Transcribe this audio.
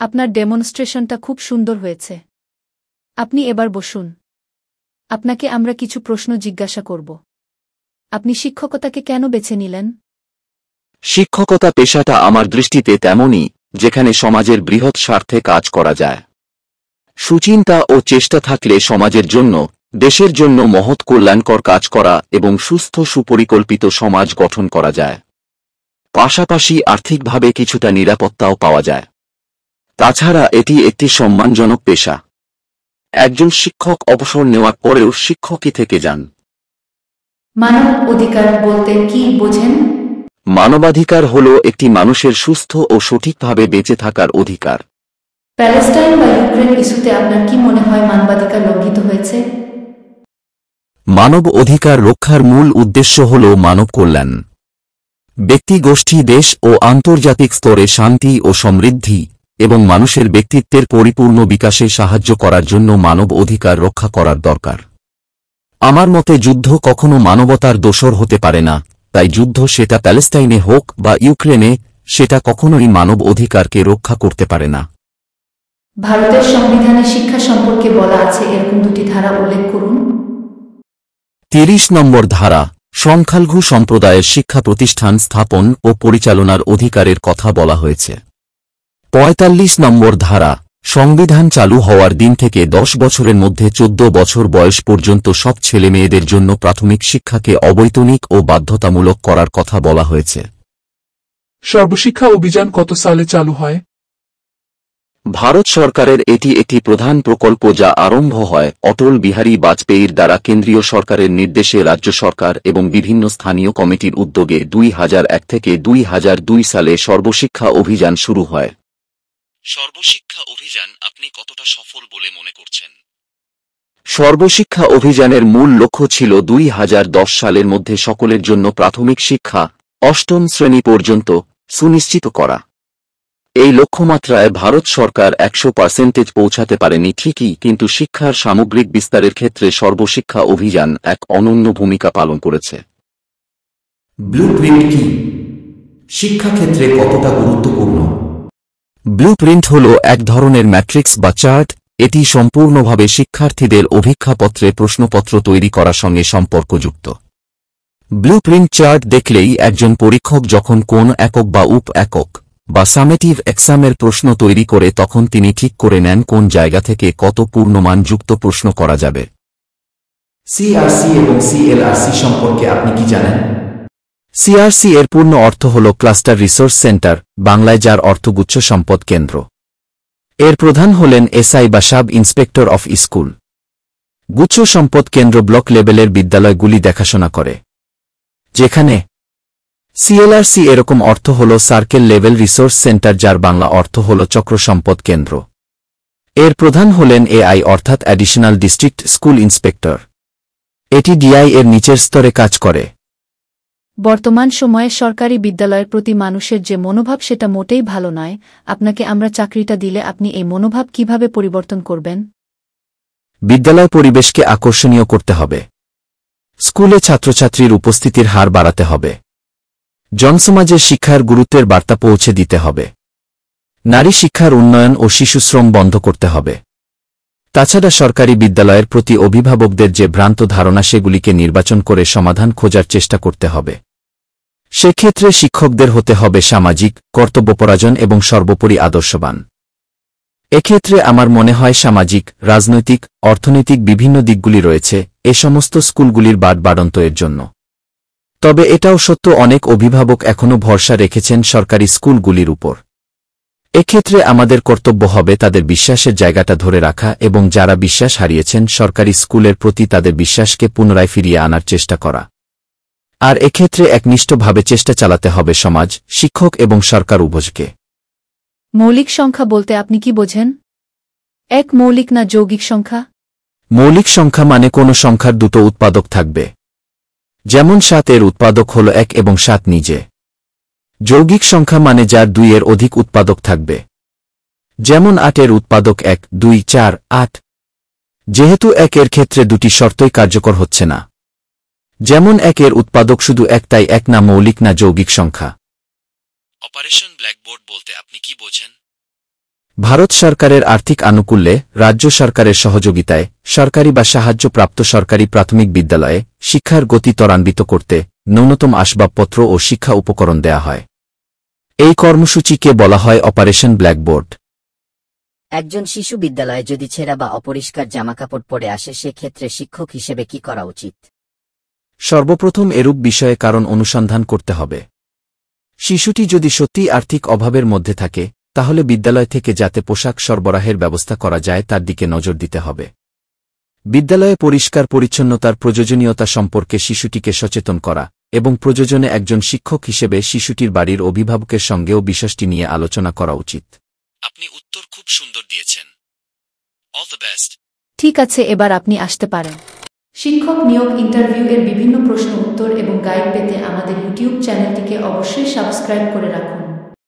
আপনার ডেমনস্ট্রেশনটা খুব সুন্দর হয়েছে। আপনি এবার বসুন। আপনাকে আমরা কিছু প্রশ্ন জিজ্ঞাসা করব। আপনি শিক্ষকতাকে কেন বেছে নিলেন? শিক্ষকতা পেশাটা আমার দৃষ্টিতে তেমনই, যেখানে সমাজের বৃহৎ স্বার্থে কাজ করা যায়। সুচিন্তা ও চেষ্টা থাকলে সমাজের জন্য, দেশের জন্য মহৎ কল্যাণকর কাজ করা এবং সুস্থ সুপরিকল্পিত সমাজ গঠন করা যায়। পাশাপাশি আর্থিকভাবে কিছুটা নিরাপত্তাও পাওয়া যায়। তাছাড়া এটি একটি সম্মানজনক পেশা। একজন শিক্ষক অবসর নেওয়ার পরেও শিক্ষকই থেকে যান। মানব অধিকার বলতে কি বোঝেন? মানবাধিকার হল একটি মানুষের সুস্থ ও সঠিকভাবে বেঁচে থাকার অধিকার। প্যালেস্টাইন বা ইউক্রেন ইস্যুতে আপনার কি মনে হয় মানবাধিকার লঙ্ঘিত হয়েছে? মানব অধিকার রক্ষার মূল উদ্দেশ্য হল মানব কল্যাণ। ব্যক্তি গোষ্ঠী দেশ ও আন্তর্জাতিক স্তরে শান্তি ও সমৃদ্ধি এবং মানুষের ব্যক্তিত্বের পরিপূর্ণ বিকাশে সাহায্য করার জন্য মানব অধিকার রক্ষা করার দরকার। আমার মতে যুদ্ধ কখনো মানবতার দোসর হতে পারে না, তাই যুদ্ধ সেটা প্যালেস্টাইনে হোক বা ইউক্রেনে, সেটা কখনোই মানব অধিকারকে রক্ষা করতে পারে না। ভারতের সংবিধানে শিক্ষা সম্পর্কে বলা আছে এরকম দুটি ধারা উল্লেখ করুন। ৩০ নম্বর ধারা, সংখ্যালঘু সম্প্রদায়ের শিক্ষা প্রতিষ্ঠান স্থাপন ও পরিচালনার অধিকারের কথা বলা হয়েছে। ৪৫ নম্বর ধারা, সংবিধান চালু হওয়ার দিন থেকে ১০ বছরের মধ্যে ১৪ বছর বয়স পর্যন্ত সব ছেলেমেয়েদের জন্য প্রাথমিক শিক্ষাকে অবৈতনিক ও বাধ্যতামূলক করার কথা বলা হয়েছে। সর্বশিক্ষা অভিযান কত সালে চালু হয়? ভারত সরকারের এটি একটি প্রধান প্রকল্প যা আরম্ভ হয় অটল বিহারী বাজপেয়ীর দ্বারা কেন্দ্রীয় সরকারের নির্দেশে রাজ্য সরকার এবং বিভিন্ন স্থানীয় কমিটির উদ্যোগে ২০০১ থেকে ২০০২ সালে সর্বশিক্ষা অভিযান শুরু হয়। সর্বশিক্ষা অভিযান আপনি কতটা সফল বলে মনে করছেন? সর্বশিক্ষা অভিযানের মূল লক্ষ্য ছিল ২০১০ সালের মধ্যে সকলের জন্য প্রাথমিক শিক্ষা ৮ম শ্রেণী পর্যন্ত সুনিশ্চিত করা। এই লক্ষ্যমাত্রায় ভারত সরকার ১০০% পৌঁছাতে পারেনি ঠিকই, কিন্তু শিক্ষার সামগ্রিক বিস্তারের ক্ষেত্রে সর্বশিক্ষা অভিযান এক অনন্য ভূমিকা পালন করেছে। ব্লুপ্রিন্ট কি? শিক্ষাক্ষেত্রে কতটা গুরুত্বপূর্ণ? ব্লুপ্রিন্ট হল এক ধরনের ম্যাট্রিক্স বা চার্ট। এটি সম্পূর্ণভাবে শিক্ষার্থীদের অভিজ্ঞাপত্রে প্রশ্নপত্র তৈরি করার সঙ্গে সম্পর্কযুক্ত। ব্লুপ্রিন্ট চার্ট দেখলেই একজন পরীক্ষক যখন কোন একক বা উপ একক বা সামেটিভ এক্সামের প্রশ্ন তৈরি করে তখন তিনি ঠিক করে নেন কোন জায়গা থেকে কত পূর্ণমানযুক্ত প্রশ্ন করা যাবে। সিআরসি এবং সিএলআরসি সম্পর্কে আপনি কি জানেন? সিআরসি এর পূর্ণ অর্থ হল ক্লাস্টার রিসোর্স সেন্টার, বাংলায় যার অর্থ গুচ্ছ সম্পদ কেন্দ্র। এর প্রধান হলেন এসআই বা সাব ইন্সপেক্টর অফ স্কুল। গুচ্ছ সম্পদ কেন্দ্র ব্লক লেভেলের বিদ্যালয়গুলি দেখাশোনা করে। যেখানে সিএলআরসি এরকম অর্থ হল সার্কেল লেভেল রিসোর্স সেন্টার, যার বাংলা অর্থ হল চক্র সম্পদ কেন্দ্র। এর প্রধান হলেন এআই অর্থাৎ অ্যাডিশনাল ডিস্ট্রিক্ট স্কুল ইন্সপেক্টর। এটি ডিআই এর নিচের স্তরে কাজ করে। বর্তমান সময়ে সরকারি বিদ্যালয়ের প্রতি মানুষের যে মনোভাব সেটা মোটেই ভালো নয়। আপনাকে আমরা চাকরিটা দিলে আপনি এই মনোভাব কিভাবে পরিবর্তন করবেন? বিদ্যালয় পরিবেশকে আকর্ষণীয় করতে হবে। স্কুলে ছাত্রছাত্রীর উপস্থিতির হার বাড়াতে হবে। জনসমাজের শিক্ষার গুরুত্বের বার্তা পৌঁছে দিতে হবে। নারী শিক্ষার উন্নয়ন ও শিশুশ্রম বন্ধ করতে হবে। তাছাড়া সরকারি বিদ্যালয়ের প্রতি অভিভাবকদের যে ভ্রান্ত ধারণা সেগুলিকে নির্বাচন করে সমাধান খোঁজার চেষ্টা করতে হবে। সেক্ষেত্রে শিক্ষকদের হতে হবে সামাজিক, কর্তব্যপরায়ণ এবং সর্বোপরি আদর্শবান। এক্ষেত্রে আমার মনে হয় সামাজিক, রাজনৈতিক, অর্থনৈতিক বিভিন্ন দিকগুলি রয়েছে এ সমস্ত স্কুলগুলির বাড়বাড়ন্ত এর জন্য। তবে এটাও সত্য অনেক অভিভাবক এখনও ভরসা রেখেছেন সরকারি স্কুলগুলির উপর। এক্ষেত্রে আমাদের কর্তব্য হবে তাদের বিশ্বাসের জায়গাটা ধরে রাখা এবং যারা বিশ্বাস হারিয়েছেন সরকারি স্কুলের প্রতি তাদের বিশ্বাসকে পুনরায় ফিরিয়ে আনার চেষ্টা করা। আর এক্ষেত্রে একনিষ্ঠভাবে চেষ্টা চালাতে হবে সমাজ, শিক্ষক এবং সরকার উভয়কে। মৌলিক সংখ্যা বলতে আপনি কি বোঝেন? এক মৌলিক না যৌগিক সংখ্যা? মৌলিক সংখ্যা মানে কোনো সংখ্যার দুটো উৎপাদক থাকবে। যেমন ৭ এর উৎপাদক হল ১ এবং ৭ নিজে। যৌগিক সংখ্যা মানে যার ২ এর অধিক উৎপাদক থাকবে। যেমন ৮ এর উৎপাদক ১, ২, ৪, ৮। যেহেতু ১ এর ক্ষেত্রে দুটি শর্তই কার্যকর হচ্ছে না। যেমন ১ এর উৎপাদক শুধু ১, তাই ১ না মৌলিক না যৌগিক সংখ্যা। অপারেশন ব্ল্যাকবোর্ড বলতে আপনি কি বোঝেন? ভারত সরকারের আর্থিক আনুকূল্যে, রাজ্য সরকারের সহযোগিতায়, সরকারি বা সাহায্যপ্রাপ্ত সরকারি প্রাথমিক বিদ্যালয়ে শিক্ষার গতি ত্বরান্বিত করতে ন্যূনতম আসবাবপত্র ও শিক্ষা উপকরণ দেয়া হয়। এই কর্মসূচিকে বলা হয় অপারেশন ব্ল্যাকবোর্ড। একজন শিশু বিদ্যালয়ে যদি ছেঁড়া বা অপরিষ্কার জামাকাপড় পরে আসে, সেক্ষেত্রে শিক্ষক হিসেবে কি করা উচিত? সর্বপ্রথম এরূপ বিষয়ে কারণ অনুসন্ধান করতে হবে। শিশুটি যদি সত্যিই আর্থিক অভাবের মধ্যে থাকে, তাহলে বিদ্যালয় থেকে যাতে পোশাক সরবরাহের ব্যবস্থা করা যায় তার দিকে নজর দিতে হবে। বিদ্যালয়ে পরিষ্কার পরিচ্ছন্নতার প্রয়োজনীয়তা সম্পর্কে শিশুটিকে সচেতন করা এবং প্রয়োজনে একজন শিক্ষক হিসেবে শিশুটির বাড়ির অভিভাবকের সঙ্গেও বিষয়টি নিয়ে আলোচনা করা উচিত। আপনি উত্তর খুব সুন্দর দিয়েছেন। All the best. ঠিক আছে, এবার আপনি আসতে পারেন। শিক্ষক নিয়োগ ইন্টারভিউ এর বিভিন্ন প্রশ্ন উত্তর এবং গাইড পেতে আমাদের ইউটিউব চ্যানেলটিকে অবশ্যই সাবস্ক্রাইব করে রাখুন।